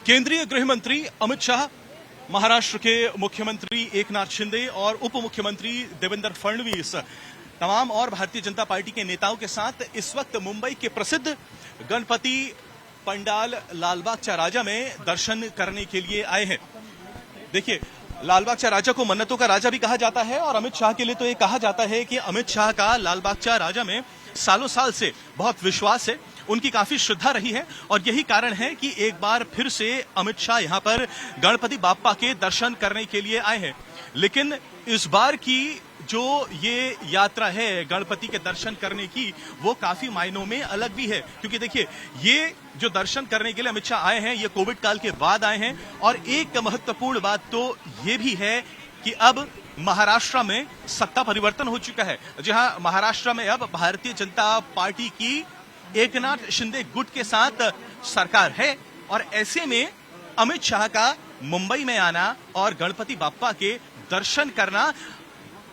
केंद्रीय गृह मंत्री अमित शाह, महाराष्ट्र के मुख्यमंत्री एकनाथ शिंदे और उप मुख्यमंत्री देवेंद्र फडणवीस तमाम और भारतीय जनता पार्टी के नेताओं के साथ इस वक्त मुंबई के प्रसिद्ध गणपति पंडाल लालबाग चा राजा में दर्शन करने के लिए आए हैं। देखिए, लालबाग चा राजा को मन्नतों का राजा भी कहा जाता है और अमित शाह के लिए तो ये कहा जाता है कि अमित शाह का लालबाग चा राजा में सालों साल से बहुत विश्वास है, उनकी काफी श्रद्धा रही है और यही कारण है कि एक बार फिर से अमित शाह यहां पर गणपति बाप्पा के दर्शन करने के लिए आए हैं। लेकिन इस बार की जो ये यात्रा है गणपति के दर्शन करने की, वो काफी मायनों में अलग भी है, क्योंकि देखिए, ये जो दर्शन करने के लिए अमित शाह आए हैं, ये कोविड काल के बाद आए हैं और एक महत्वपूर्ण बात तो ये भी है कि अब महाराष्ट्र में सत्ता परिवर्तन हो चुका है। जहां महाराष्ट्र में अब भारतीय जनता पार्टी की एकनाथ शिंदे गुट के साथ सरकार है और ऐसे में अमित शाह का मुंबई में आना और गणपति बाप्पा के दर्शन करना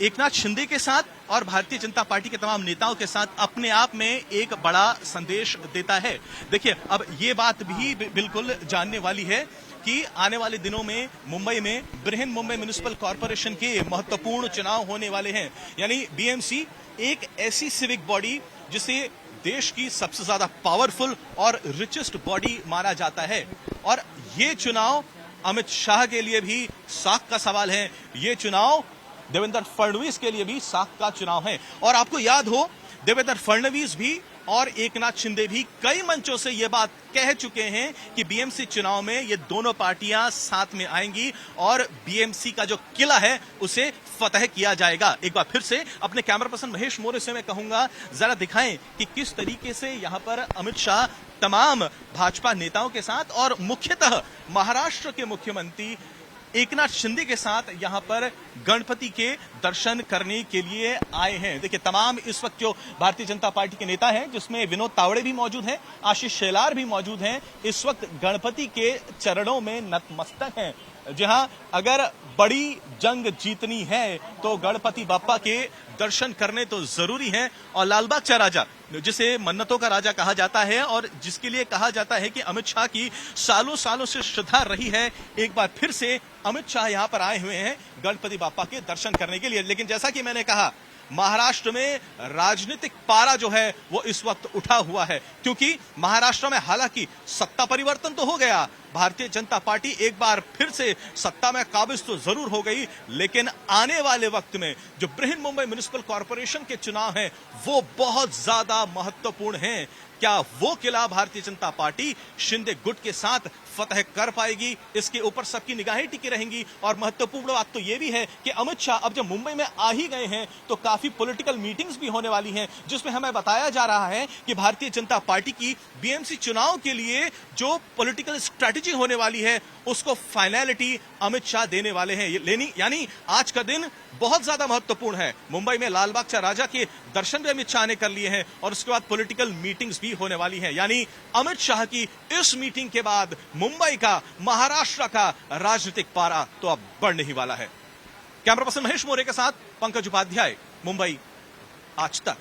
एकनाथ शिंदे के साथ और भारतीय जनता पार्टी के तमाम नेताओं के साथ अपने आप में एक बड़ा संदेश देता है। देखिए, अब ये बात भी बिल्कुल जानने वाली है कि आने वाले दिनों में मुंबई में बृहन मुंबई म्युनिसिपल कॉर्पोरेशन के महत्वपूर्ण चुनाव होने वाले हैं। यानी बीएमसी एक ऐसी सिविक बॉडी जिसे देश की सबसे ज्यादा पावरफुल और रिचेस्ट बॉडी माना जाता है और ये चुनाव अमित शाह के लिए भी साख का सवाल है। ये चुनाव देवेंद्र फडणवीस के लिए भी साख का चुनाव है और आपको याद हो, देवेंद्र फडणवीस भी और एकनाथ शिंदे भी कई मंचों से ये बात कह चुके हैं कि बीएमसी चुनाव में ये दोनों पार्टियां साथ में आएंगी और बीएमसी का जो किला है उसे फतह किया जाएगा। एक बार फिर से अपने कैमरा पर्सन महेश मौर्य से मैं कहूंगा, जरा दिखाएं कि किस तरीके से यहां पर अमित शाह तमाम भाजपा नेताओं के साथ और मुख्यतः महाराष्ट्र के मुख्यमंत्री एकनाथ शिंदे के साथ यहां पर गणपति के दर्शन करने के लिए आए हैं। देखिए, तमाम इस वक्त जो भारतीय जनता पार्टी के नेता हैं, जिसमें विनोद तावड़े भी मौजूद हैं, आशीष शेलार भी मौजूद हैं, इस वक्त गणपति के चरणों में नतमस्तक हैं। जहां अगर बड़ी जंग जीतनी है तो गणपति बाप्पा के दर्शन करने तो जरूरी है और लालबाग चा राजा, जिसे मन्नतों का राजा कहा जाता है और जिसके लिए कहा जाता है कि अमित शाह की सालों सालों से श्रद्धा रही है, एक बार फिर से अमित शाह यहां पर आए हुए हैं गणपति बाप्पा के दर्शन करने के लिए। लेकिन जैसा कि मैंने कहा, महाराष्ट्र में राजनीतिक पारा जो है वो इस वक्त उठा हुआ है, क्योंकि महाराष्ट्र में हालांकि सत्ता परिवर्तन तो हो गया, भारतीय जनता पार्टी एक बार फिर से सत्ता में काबिज तो जरूर हो गई, लेकिन आने वाले वक्त में जो बृहन मुंबई म्युनिसिपल कॉर्पोरेशन के चुनाव हैं वो बहुत ज्यादा महत्वपूर्ण हैं। क्या वो किला भारतीय जनता पार्टी शिंदे गुट के साथ फतह कर पाएगी, इसके ऊपर सबकी निगाहें टिकी रहेंगी। और महत्वपूर्ण बात तो ये भी है कि अमित शाह अब जब मुंबई में आ ही गए हैं तो काफी पॉलिटिकल मीटिंग्स भी होने वाली हैं, जिसमें हमें बताया जा रहा है कि भारतीय जनता पार्टी की बीएमसी चुनाव के लिए जो पॉलिटिकल स्ट्रैटेजी होने वाली है उसको फाइनलिटी अमित शाह देने वाले हैं। यानी आज का दिन बहुत ज्यादा महत्वपूर्ण है। मुंबई में लालबाग चा राजा के दर्शन भी अमित शाह ने कर लिए हैं और उसके बाद पॉलिटिकल मीटिंग्स भी होने वाली हैं। यानी अमित शाह की इस मीटिंग के बाद मुंबई का, महाराष्ट्र का राजनीतिक पारा तो अब बढ़ने ही वाला है। कैमरा पर्सन महेश मौर्य के साथ पंकज उपाध्याय, मुंबई आज तक।